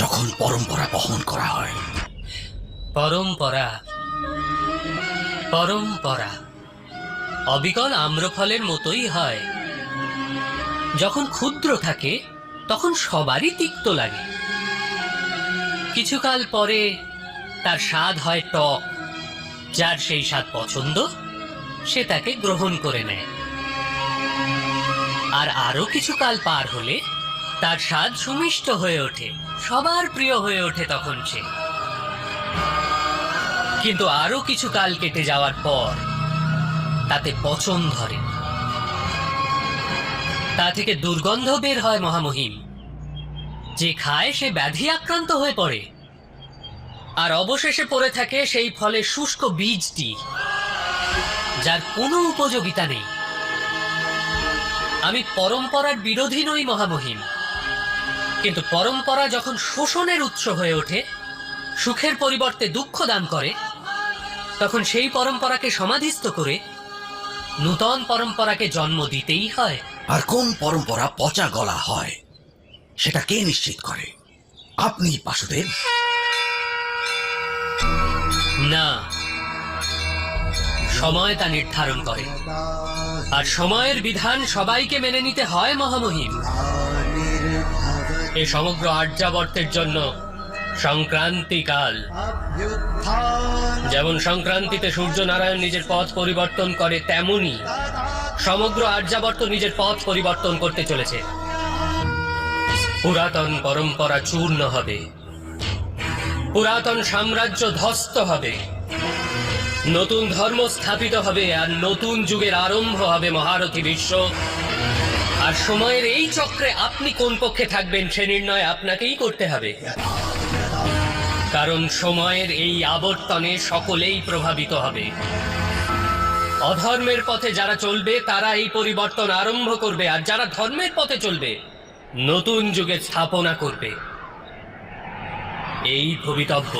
যখন পরম্পরা বহন করা হয়। পরম্পরা, পরম্পরা অবিকল আম্রফলের মতোই হয়। যখন ক্ষুদ্র থাকে তখন সবারই তিক্ত লাগে। কিছুকাল পরে তার স্বাদ হয় টক। যার সেই স্বাদ পছন্দ সে তাকে গ্রহণ করে নেয়। আর আরো কিছুকাল পার হলে তার স্বাদ সুমিষ্ট হয়ে ওঠে, সবার প্রিয় হয়ে ওঠে তখন সে। কিন্তু আরো কিছুকাল কেটে যাওয়ার পর তাতে পচন ধরে, তা থেকে দুর্গন্ধ বের হয় মহামহিম। যে খায় সে ব্যাধি আক্রান্ত হয়ে পড়ে, আর অবশেষে পড়ে থাকে সেই ফলে শুষ্ক বীজটি, যার কোনো উপযোগিতা নেই। আমি পরম্পরার বিরোধী নই মহামহিম, কিন্তু পরম্পরা যখন শোষণের উৎস হয়ে ওঠে, সুখের পরিবর্তে দুঃখ দান করে, তখন সেই পরম্পরাকে সমাধিস্থ করে নূতন পরম্পরাকে জন্ম দিতেই হয়। আর কোন পরম্পরা পচা গলা হয় সেটা কে নিশ্চিত করে? আপনি বাসুদেব? না, সময় তা নির্ধারণ করে, আর সময়ের বিধান সবাইকে মেনে নিতে হয় মহামহিম। এই সমগ্র আর্যাবর্তের জন্য সংক্রান্তিকাল। যেমন সংক্রান্তিতে সূর্য নারায়ণ নিজের পথ পরিবর্তন করে, তেমনি সমগ্র আর্যাবর্ত নিজের পথ পরিবর্তন করতে চলেছে। পুরাতন পরম্পরা চূর্ণ হবে, পুরাতন সাম্রাজ্য ধ্বস্ত হবে, নতুন ধর্ম স্থাপিত হবে, আর নতুন যুগের আরম্ভ হবে মহারথী বিশ্ব। আর সময়ের এই চক্রে আপনি কোন পক্ষে থাকবেন সে নির্ণয় আপনাকেই করতে হবে, কারণ সময়ের এই আবর্তনে সকলেই প্রভাবিত হবে। অধর্মের পথে যারা চলবে তারা এই পরিবর্তন আরম্ভ করবে, আর যারা ধর্মের পথে চলবে নতুন যুগের স্থাপনা করবে। এই ভবিতব্য।